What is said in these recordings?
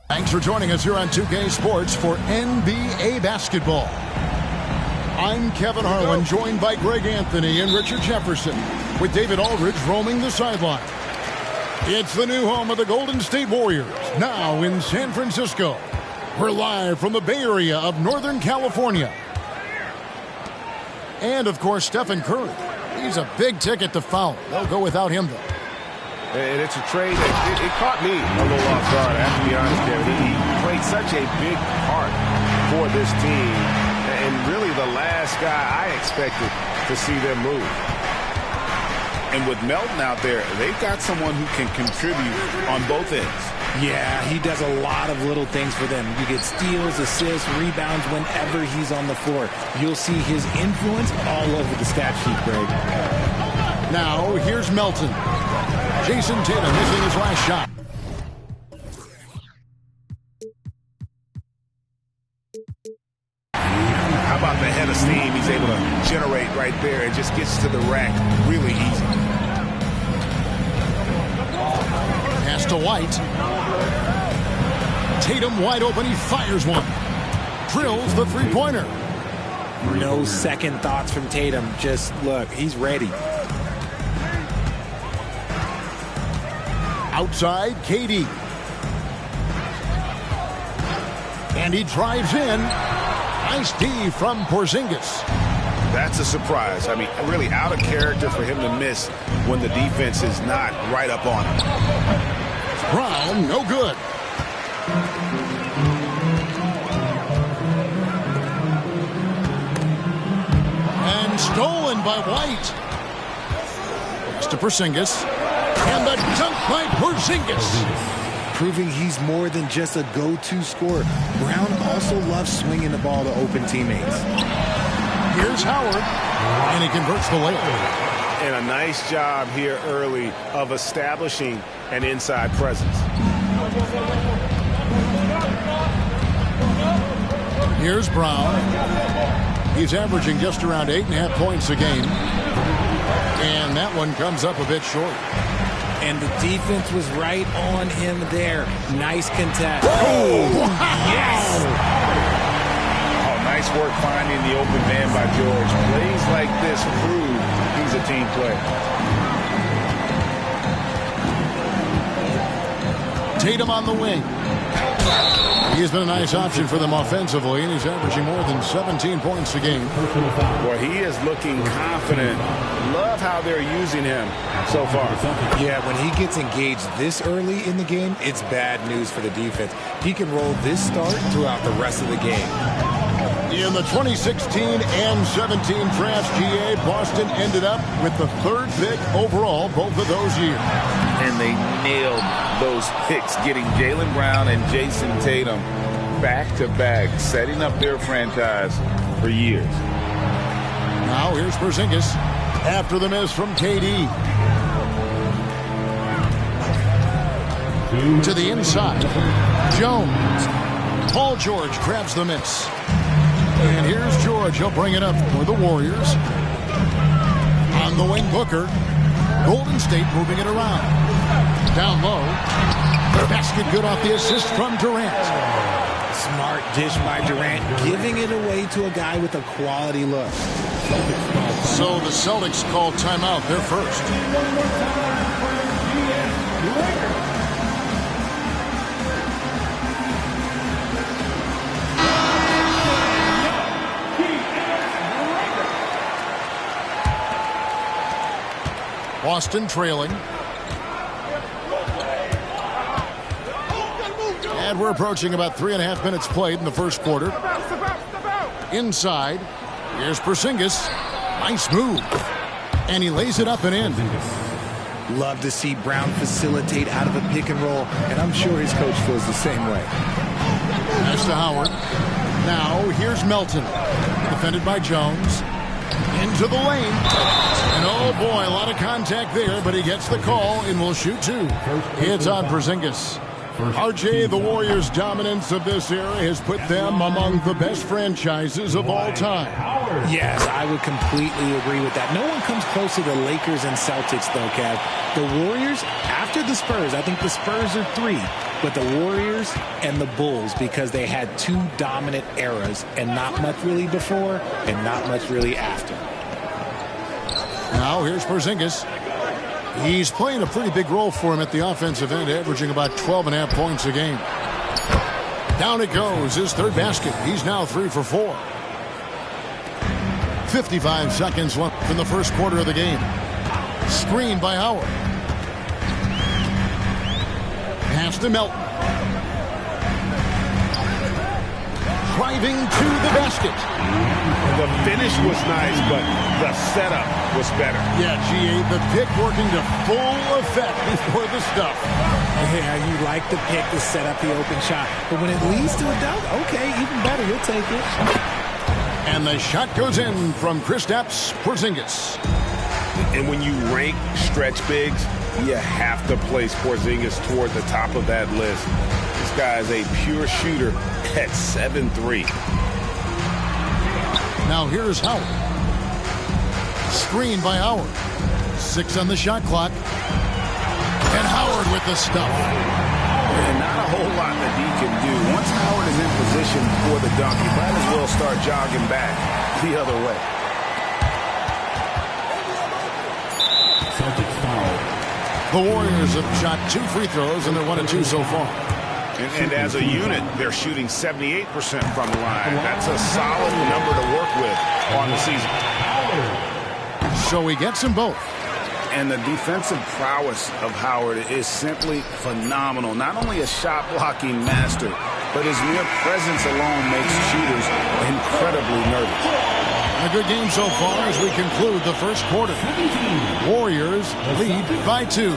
Thanks for joining us here on 2K Sports for NBA basketball. I'm Kevin Harlan, joined by Greg Anthony and Richard Jefferson, with David Aldridge roaming the sideline. It's the new home of the Golden State Warriors, now in San Francisco. We're live from the Bay Area of Northern California. And, of course, Stephen Curry. He's a big ticket to foul. They'll go without him, though. And it's a trade that it caught me a little off guard. I have to be honest, Kevin. He played such a big part for this team. And really the last guy I expected to see them move. And with Melton out there, they've got someone who can contribute on both ends. Yeah, he does a lot of little things for them. You get steals, assists, rebounds whenever he's on the floor. You'll see his influence all over the stat sheet, Greg. Now, here's Melton. Jason Tatum missing his last shot. How about the head of steam he's able to generate right there and just gets to the rack really easy. Pass to White. Tatum wide open. He fires one. Drills the three-pointer. No second thoughts from Tatum. Just look, he's ready. Outside, KD. And he drives in. Nice D from Porzingis. That's a surprise. I mean, really out of character for him to miss when the defense is not right up on him. Brown, no good. And stolen by White. Pass to Porzingis. And the dunk by Porzingis. Proving he's more than just a go-to scorer. Brown also loves swinging the ball to open teammates. Here's Howard. And he converts the layup. And a nice job here early of establishing an inside presence. Here's Brown. He's averaging just around 8.5 points a game. And that one comes up a bit short. And the defense was right on him there. Nice contest. Oh, yes! Oh, nice work finding the open man by George. Plays like this prove he's a team player. Tatum on the wing. He's been a nice option for them offensively, and he's averaging more than 17 points a game. Boy, he is looking confident. Love how they're using him so far. Yeah, when he gets engaged this early in the game, it's bad news for the defense. He can roll this start throughout the rest of the game. In the 2016 and 17 drafts, GA, Boston ended up with the third pick overall both of those years. And they nailed those picks, getting Jaylen Brown and Jason Tatum back-to-back, setting up their franchise for years. Now here's Porzingis after the miss from KD. To the inside. Jones. Paul George grabs the miss. And here's George. He'll bring it up for the Warriors. On the wing, Booker. Golden State moving it around. Down low. Basket good off the assist from Durant. Smart dish by Durant, giving it away to a guy with a quality look. So the Celtics call timeout. They're first. Boston trailing. And we're approaching about 3.5 minutes played in the first quarter. Inside. Here's Porzingis. Nice move. And he lays it up and in. Love to see Brown facilitate out of a pick and roll, and I'm sure his coach feels the same way. Pass to Howard. Now here's Melton. Defended by Jones. Into the lane. And oh boy, a lot of contact there, but he gets the call and will shoot two. It's on Porzingis. RJ, the Warriors' dominance of this era has put them among the best franchises of all time. Yes, I would completely agree with that. No one comes close to the Lakers and Celtics, though, Kev. The Warriors, after the Spurs, I think the Spurs are 3, but the Warriors and the Bulls, because they had 2 dominant eras and not much really before and not much really after. Now here's Porzingis. He's playing a pretty big role for him at the offensive end, averaging about 12.5 points a game. Down it goes, his third basket. He's now 3 for 4. 55 seconds left in the first quarter of the game. Screen by Howard. Pass to Melton. Driving to the basket. The finish was nice, but the setup was better. Yeah, GA, the pick working to full effect before the stuff. Yeah, you like the pick to set up the open shot. But when it leads to a dunk, okay, even better, you'll take it. And the shot goes in from Kristaps Porzingis. And when you rank stretch bigs, you have to place Porzingis toward the top of that list. This guy is a pure shooter at 7'3". Now here's Howard. Screen by Howard. 6 on the shot clock. And Howard with the stuff. And not a whole lot that he can do. Once Howard is in position for the dunk, he might as well start jogging back the other way. The Warriors have shot 2 free throws, and they're 1 of 2 so far. And as a unit, they're shooting 78% from the line. That's a solid number to work with on the season. So he gets them both. And the defensive prowess of Howard is simply phenomenal. Not only a shot-blocking master, but his mere presence alone makes shooters incredibly nervous. A good game so far as we conclude the first quarter. Warriors lead by 2.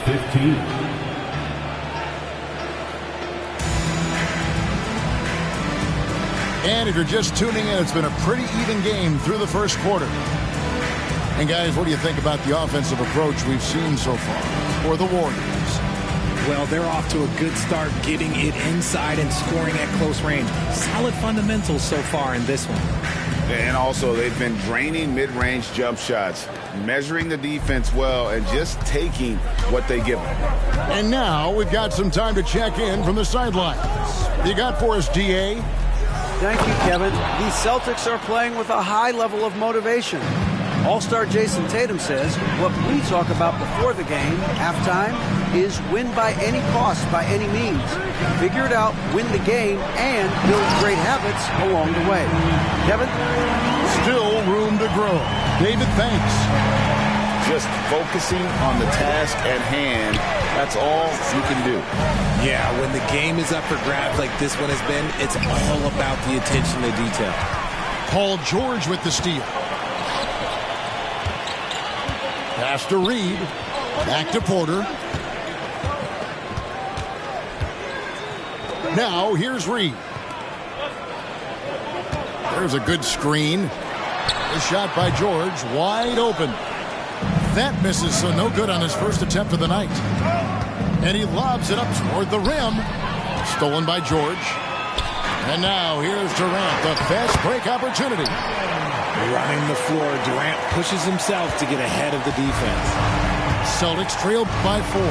15. And if you're just tuning in, it's been a pretty even game through the first quarter. And guys, what do you think about the offensive approach we've seen so far for the Warriors? Well, they're off to a good start getting it inside and scoring at close range. Solid fundamentals so far in this one. And also, they've been draining mid-range jump shots, measuring the defense well, and just taking what they give them. And now we've got some time to check in from the sidelines. You got for us, DA? Thank you, Kevin. The Celtics are playing with a high level of motivation. All-star Jason Tatum says what we talk about before the game, halftime, is win by any cost, by any means. Figure it out, win the game, and build great habits along the way. Kevin? Still room to grow. David, thanks. Just focusing on the task at hand, that's all you can do. Yeah, when the game is up for grabs like this one has been, it's all about the attention to detail. Paul George with the steal. Pass to Reed. Back to Porter. Now here's Reed. There's a good screen. A shot by George, wide open. That misses, so no good on his first attempt of the night. And he lobs it up toward the rim. Stolen by George. And now here's Durant, the fast break opportunity. Running the floor, Durant pushes himself to get ahead of the defense. Celtics trailed by 4.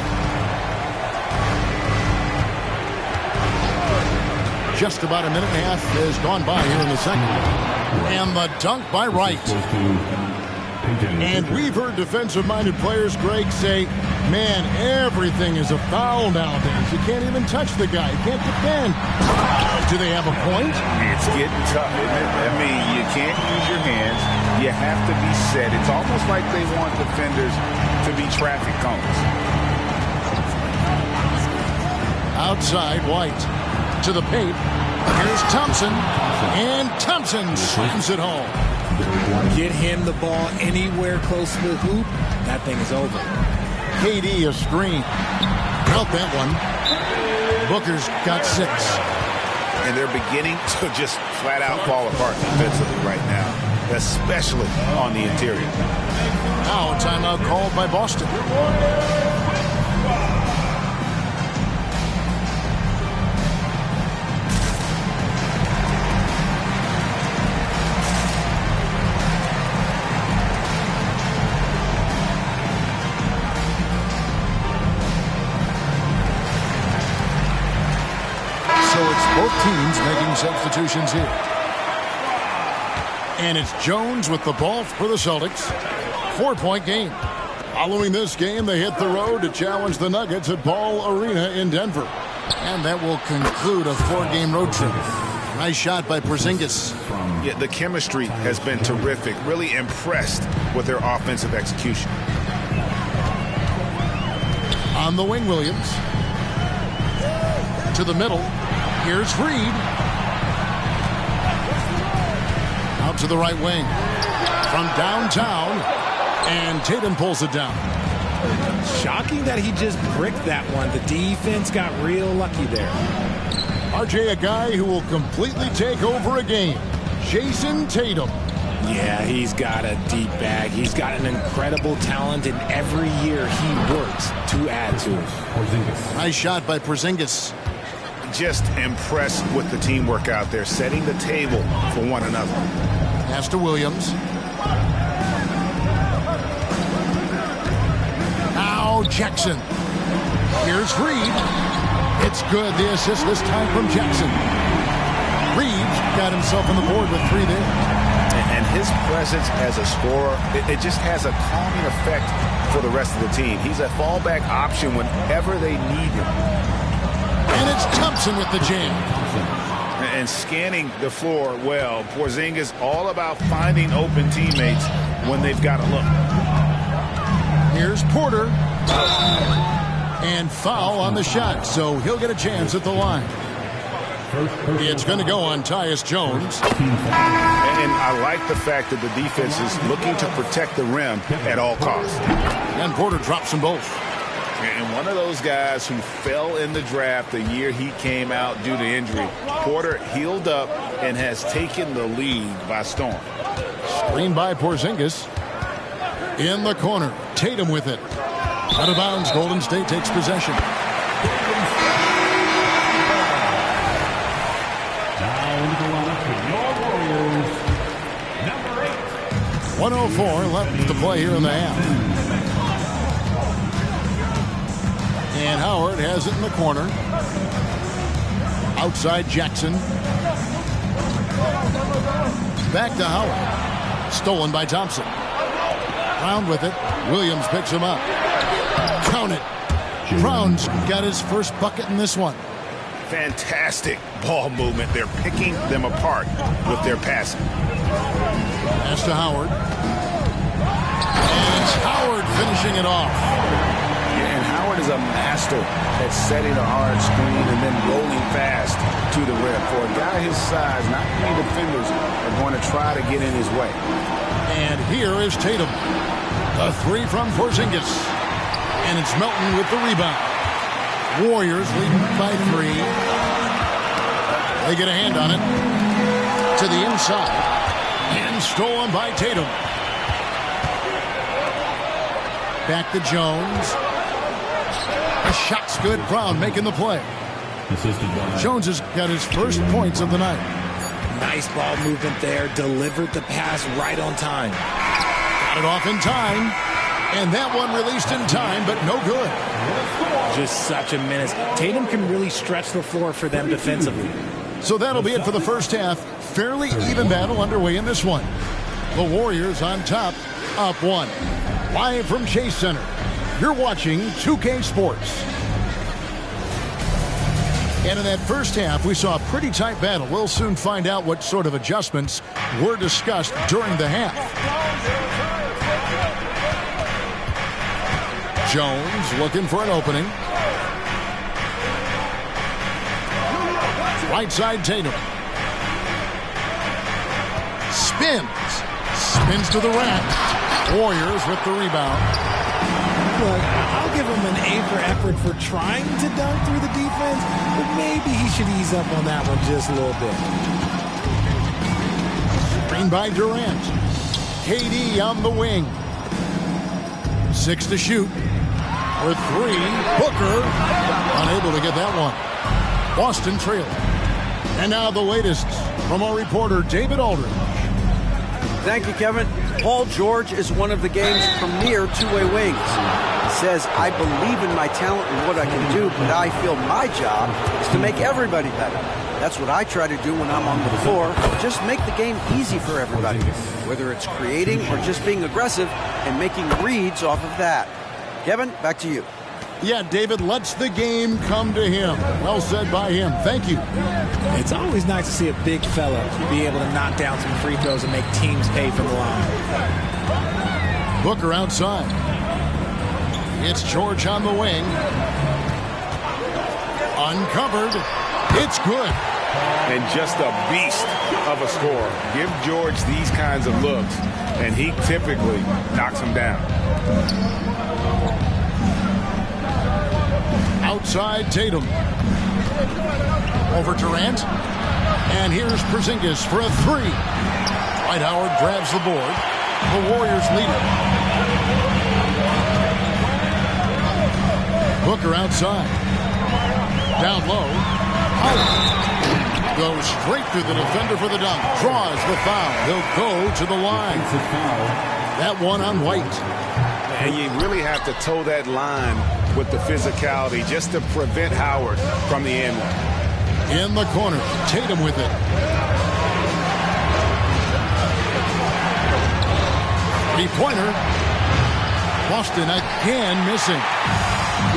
Just about a minute and a half has gone by here in the second. And the dunk by Wright. And we've heard defensive-minded players, Greg, say, man, everything is a foul nowadays. You can't even touch the guy. You can't defend. Do they have a point? It's getting tough, isn't it? I mean, you can't use your hands. You have to be set. It's almost like they want defenders to be traffic cones. Outside, White to the paint. Here's Thompson. And Thompson slams it home. Get him the ball anywhere close to the hoop, that thing is over. KD a screen. Count that one. Booker's got 6. And they're beginning to just flat out fall apart defensively right now, especially on the interior. Now a timeout called by Boston. Both teams making substitutions here. And it's Jones with the ball for the Celtics. 4-point game. Following this game, they hit the road to challenge the Nuggets at Ball Arena in Denver. And that will conclude a 4-game road trip. Nice shot by Porzingis. Yeah, the chemistry has been terrific. Really impressed with their offensive execution. On the wing, Williams. To the middle. Here's Reed. Out to the right wing. From downtown. And Tatum pulls it down. Shocking that he just bricked that one. The defense got real lucky there. RJ, a guy who will completely take over a game. Jason Tatum. Yeah, he's got a deep bag. He's got an incredible talent, and every year he works to add to it. Nice shot by Porzingis. Just impressed with the teamwork out there, setting the table for one another. Pass to Williams. Now Jackson. Here's Reed. It's good. The assist this time from Jackson. Reed got himself on the board with 3 there. And his presence as a scorer, it just has a calming effect for the rest of the team. He's a fallback option whenever they need him. And it's Thompson with the jam. And scanning the floor well. Porzingis all about finding open teammates when they've got to look. Here's Porter. And foul on the shot, so he'll get a chance at the line. It's going to go on Tyus Jones. And I like the fact that the defense is looking to protect the rim at all costs. And Porter drops them both. And one of those guys who fell in the draft the year he came out due to injury. Porter healed up and has taken the lead by storm. Screen by Porzingis. In the corner. Tatum with it. Out of bounds. Golden State takes possession. 104 left to play here in the half. And Howard has it in the corner. Outside Jackson. Back to Howard. Stolen by Thompson. Brown with it. Williams picks him up. Count it. Brown's got his first bucket in this one. Fantastic ball movement. They're picking them apart with their passing. Pass to Howard. And it's Howard finishing it off. Yeah, and Howard is a master at setting a hard screen and then rolling fast to the rim. For a guy his size, not many defenders are going to try to get in his way. And here is Tatum. A three from Porzingis. And it's Melton with the rebound. Warriors leading by 3. They get a hand on it. To the inside. And stolen by Tatum. Back to Jones. The shot's good. Brown making the play. Jones has got his first points of the night. Nice ball movement there. Delivered the pass right on time. Got it off in time. And that one released in time, but no good. Just such a menace. Tatum can really stretch the floor for them defensively. So that'll be it for the first half. Fairly even battle underway in this one. The Warriors on top, up 1. Live from Chase Center, you're watching 2K Sports. And in that first half, we saw a pretty tight battle. We'll soon find out what sort of adjustments were discussed during the half. Jones looking for an opening. Right side Tatum. Spins to the rack. Warriors with the rebound. Look, I'll give him an A for effort for trying to dunk through the defense, but maybe he should ease up on that one just a little bit. Screen by Durant. KD on the wing. 6 to shoot. For 3, Booker. Unable to get that one. Boston trailing. And now the latest from our reporter, David Aldridge. Thank you, Kevin. Paul George is one of the game's premier two-way wings. He says, I believe in my talent and what I can do, but I feel my job is to make everybody better. That's what I try to do when I'm on the floor. Just make the game easy for everybody, whether it's creating or just being aggressive and making reads off of that. Kevin, back to you. Yeah, David lets the game come to him. Well said by him. Thank you. It's always nice to see a big fella be able to knock down some free throws and make teams pay for the line. Booker outside. It's George on the wing. Uncovered. It's good. And just a beast of a scorer. Give George these kinds of looks, and he typically knocks them down. Outside Tatum. Over Durant. And here's Porzingis for a 3. Dwight Howard grabs the board. The Warriors lead it. Booker outside. Down low. Howard goes straight through the defender for the dunk. Draws the foul. He'll go to the line. That one on White. And you really have to toe that line with the physicality just to prevent Howard from the end one. In the corner, Tatum with it. Three-pointer. Boston again missing.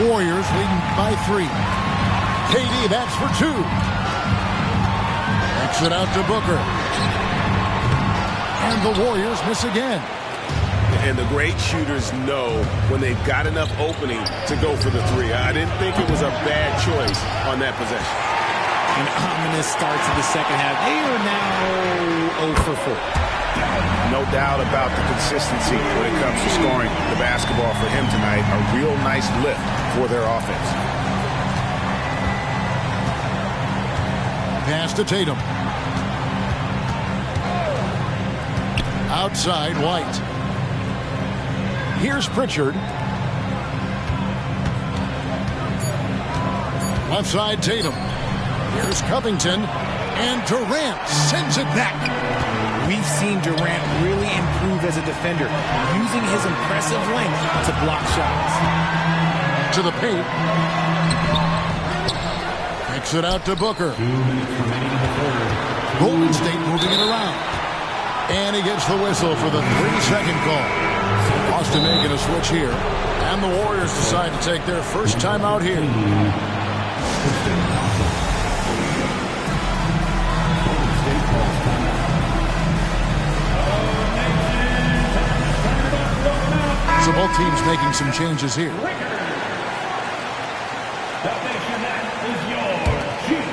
Warriors leading by 3. KD, that's for 2. Backs it out to Booker. And the Warriors miss again. And the great shooters know when they've got enough opening to go for the 3. I didn't think it was a bad choice on that possession. An ominous start to the second half. They are now 0 for 4. No doubt about the consistency when it comes to scoring the basketball for him tonight. A real nice lift for their offense. Pass to Tatum. Outside White. Here's Pritchard. Left side Tatum. Here's Covington. And Durant sends it back. We've seen Durant really improve as a defender, using his impressive length to block shots. To the paint. Kicks it out to Booker. Golden State moving it around. And he gets the whistle for the 3-second call. Boston making a switch here. And the Warriors decide to take their first time out here. So both teams making some changes here.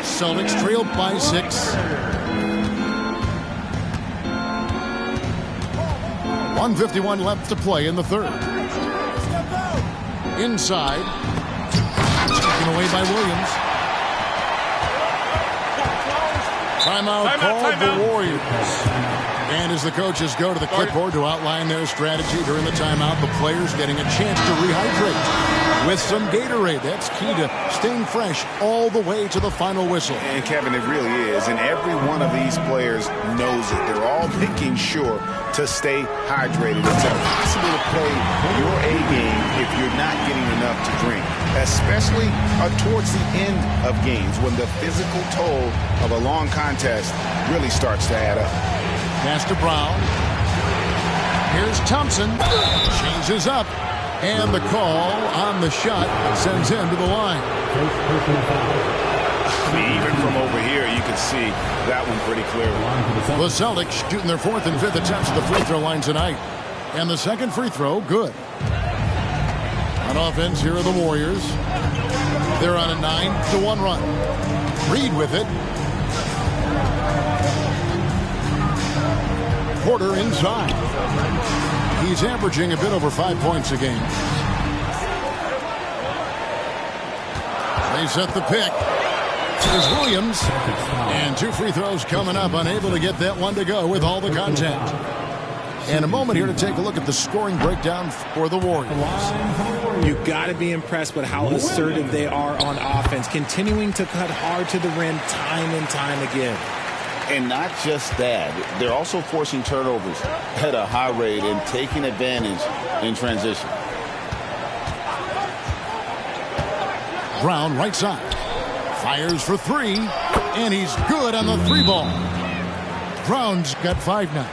Celtics trailed by 6. 1:51 left to play in the third. Inside. Taken away by Williams. Timeout called the Warriors. And as the coaches go to the clipboard to outline their strategy during the timeout, the players getting a chance to rehydrate with some Gatorade. That's key to staying fresh all the way to the final whistle. And Kevin, it really is. And every one of these players knows it. They're all making sure to stay hydrated. It's impossible to play your A game if you're not getting enough to drink, especially towards the end of games when the physical toll of a long contest really starts to add up. Pass to Brown. Here's Thompson. Changes up. And the call on the shot sends him to the line. Even from over here, you can see that one pretty clearly. The Celtics shooting their 4th and 5th attempts at the free throw line tonight. And the second free throw, good. On offense, here are the Warriors. They're on a 9-1 run. Reed with it. Porter inside. He's averaging a bit over 5 points a game. They set the pick. Here's Williams. And 2 free throws coming up. Unable to get that one to go with all the contact. And a moment here to take a look at the scoring breakdown for the Warriors. You got to be impressed with how assertive they are on offense, continuing to cut hard to the rim time and time again. And not just that, they're also forcing turnovers at a high rate and taking advantage in transition. Brown right side. Fires for 3. And he's good on the 3 ball. Brown's got 5 now.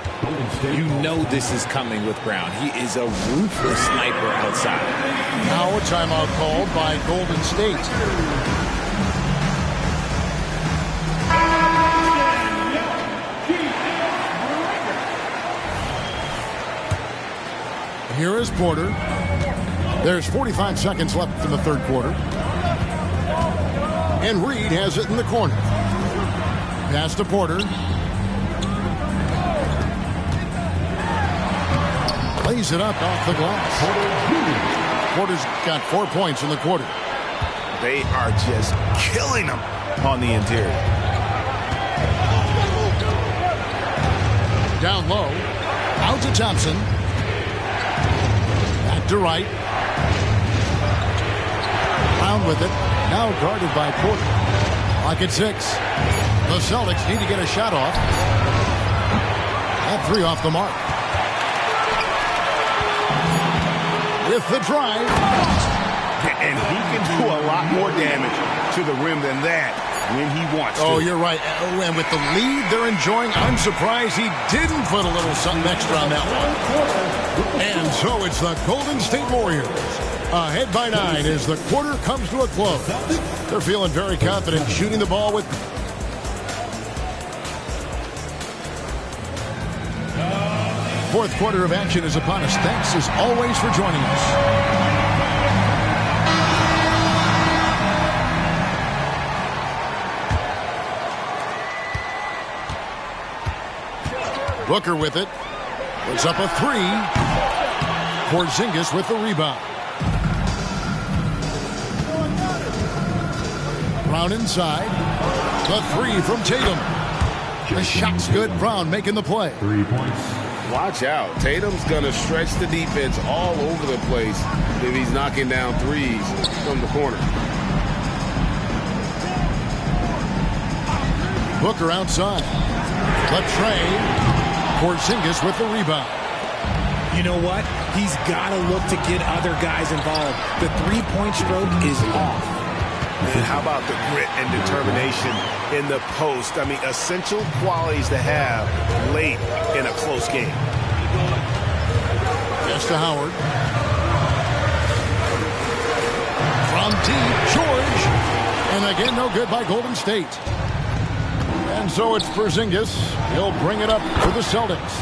You know this is coming with Brown. He is a ruthless sniper outside. Now a timeout called by Golden State. Here is Porter. There's 45 seconds left in the 3rd quarter. And Reed has it in the corner. Pass to Porter. Lays it up off the glass. Porter's got 4 points in the quarter. They are just killing them on the interior. Down low. Out to Thompson. Back to Wright. Brown with it. Now guarded by Porter. Clock at 6. The Celtics need to get a shot off. That 3 off the mark. With the drive. And he can do a lot more damage to the rim than that when he wants to. Oh, you're right. And with the lead they're enjoying, I'm surprised he didn't put a little something extra on that one. And so it's the Golden State Warriors. Ahead by 9 as the quarter comes to a close. They're feeling very confident shooting the ball with... Fourth quarter of action is upon us. Thanks as always for joining us. Booker with it. Puts up a 3. Porzingis with the rebound. Brown inside. The 3 from Tatum. The shot's good. Brown making the play. 3 points. Watch out. Tatum's going to stretch the defense all over the place if he's knocking down threes from the corner. Booker outside. The trade. Porzingis with the rebound. You know what? He's got to look to get other guys involved. The 3-point stroke is off. And how about the grit and determination in the post? I mean, essential qualities to have late in a close game. Yes to Howard. From deep, George. And again, no good by Golden State. And so it's Porzingis. He'll bring it up for the Celtics.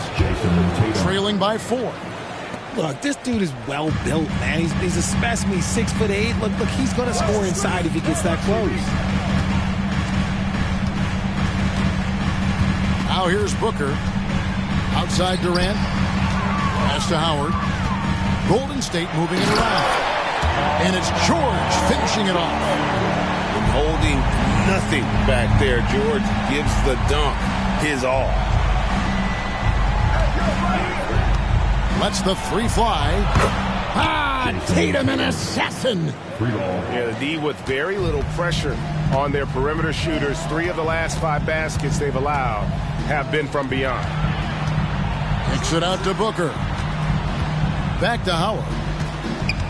Trailing by 4. Look, this dude is well built, man. He's a specimen. He's 6'8". Look, he's going to score inside if he gets that close. Now here's Booker. Outside Durant. Pass to Howard. Golden State moving it around. And it's George finishing it off. And holding nothing back there. George gives the dunk his all. Lets the 3 fly. Tatum, an assassin. Yeah, the D with very little pressure on their perimeter shooters. 3 of the last 5 baskets they've allowed have been from beyond. Kicks it out to Booker. Back to Howard.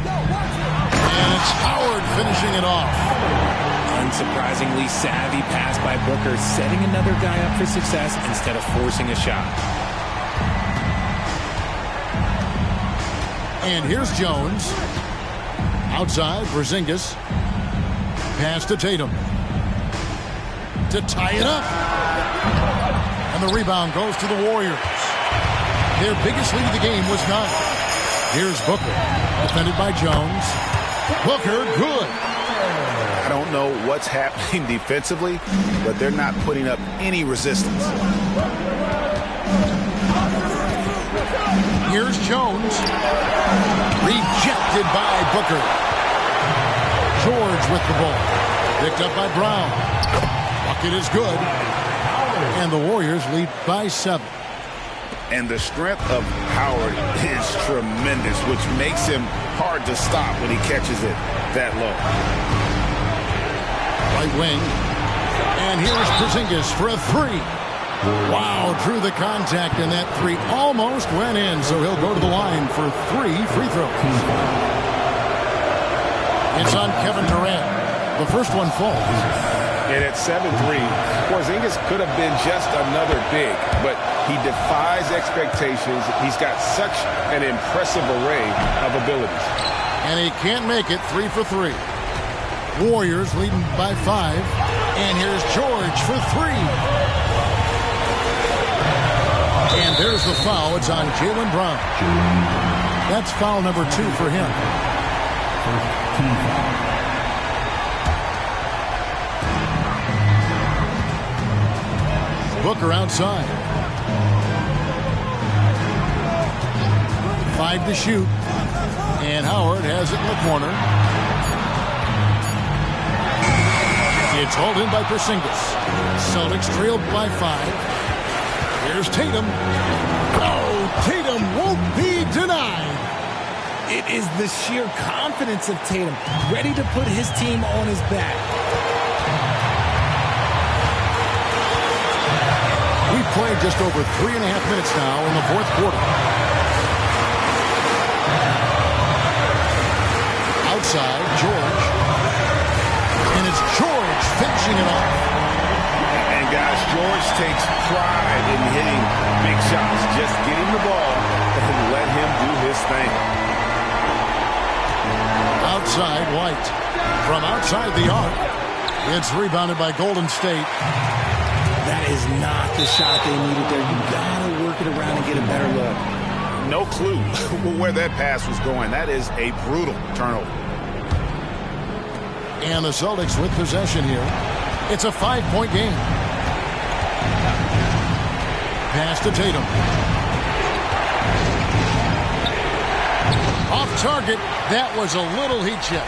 And it's Howard finishing it off. Unsurprisingly savvy pass by Booker, setting another guy up for success instead of forcing a shot. And here's Jones. Outside, Porzingis. Pass to Tatum. To tie it up. And the rebound goes to the Warriors. Their biggest lead of the game was 9. Here's Booker. Defended by Jones. Booker, good. I don't know what's happening defensively, but they're not putting up any resistance. Here's Jones. Rejected by Booker. George with the ball. Picked up by Brown. Bucket is good. And the Warriors lead by 7. And the strength of Howard is tremendous, which makes him hard to stop when he catches it that low. Right wing. And here's Porzingis for a 3. Wow, drew the contact, and that 3 almost went in, so he'll go to the line for 3 free throws. It's on Kevin Durant. The first one falls. And at 7'3", Porzingis could have been just another big, but he defies expectations. He's got such an impressive array of abilities. And he can't make it. 3 for 3. Warriors leading by 5. And here's George for 3. And there's the foul. It's on Jaylen Brown. That's foul number 2 for him. Booker outside. 5 to shoot. And Howard has it in the corner. It's hauled in by Porzingis. Celtics trailed by 5. Here's Tatum. Oh, Tatum won't be denied. It is the sheer confidence of Tatum, ready to put his team on his back. We've played just over 3.5 minutes now in the fourth quarter. Outside, George. And it's George finishing it off. And guys, George takes pride in hitting big shots. Just get him the ball and let him do his thing. Outside, White. From outside the arc. It's rebounded by Golden State. That is not the shot they needed there. You gotta work it around and get a better look. No clue where that pass was going. That is a brutal turnover. And the Celtics with possession here. It's a 5-point game. Pass to Tatum. Off target. That was a little heat check.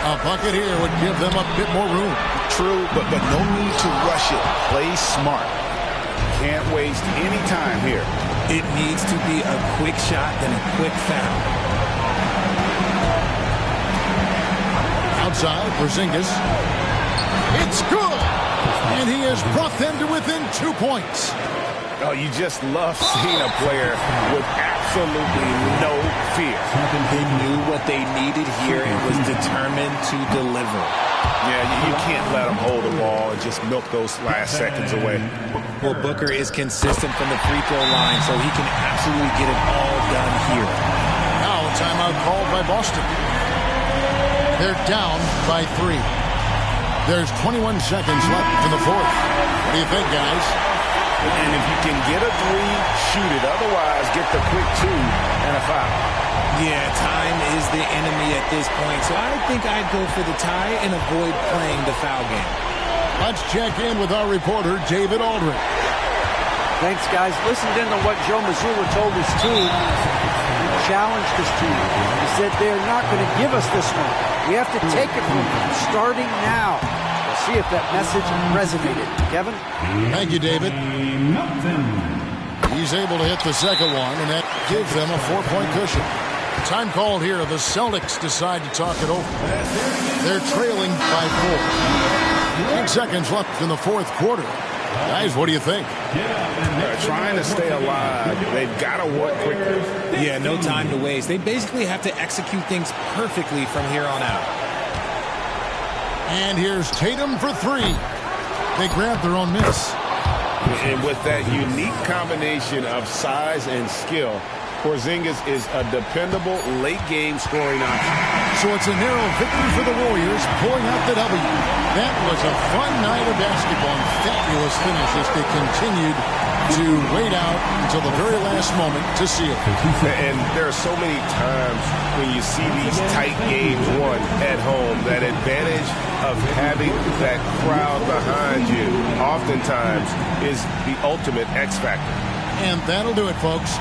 A bucket here would give them a bit more room. True, but no need to rush it. Play smart. Can't waste any time here. It needs to be a quick shot and a quick foul. Outside, Porzingis. It's good! And he has brought them to within 2 points. Oh, you just love seeing a player with absolutely no fear. They knew what they needed here and was determined to deliver. Yeah, you can't let them hold the ball and just milk those last seconds away. Well, Booker is consistent from the free throw line, so he can absolutely get it all done here. Now a timeout called by Boston. They're down by 3. There's 21 seconds left in the fourth. What do you think, guys? And if you can get a 3, shoot it. Otherwise, get the quick 2 and a foul. Yeah, time is the enemy at this point, so I think I'd go for the tie and avoid playing the foul game. Let's check in with our reporter, David Aldridge. Thanks, guys. Listened in to what Joe Mazzulla told his team. He challenged his team. He said they're not going to give us this one. We have to take it from them starting now. We'll see if that message resonated. Kevin? Thank you, David. He's able to hit the second one, and that gives them a 4-point cushion. Time called here. The Celtics decide to talk it over. They're trailing by 4. 8 seconds left in the fourth quarter. Guys, what do you think? They're trying to stay alive. They've got to work quickly. Yeah, no time to waste. They basically have to execute things perfectly from here on out. And here's Tatum for 3. They grab their own miss. And with that unique combination of size and skill, Porzingis is a dependable late-game scoring option. So it's a narrow victory for the Warriors, pulling out the W. That was a fun night of basketball and fabulous finish as they continued to wait out until the very last moment to seal it. And there are so many times when you see these tight games won at home, that advantage of having that crowd behind you oftentimes is the ultimate X factor. And that'll do it, folks.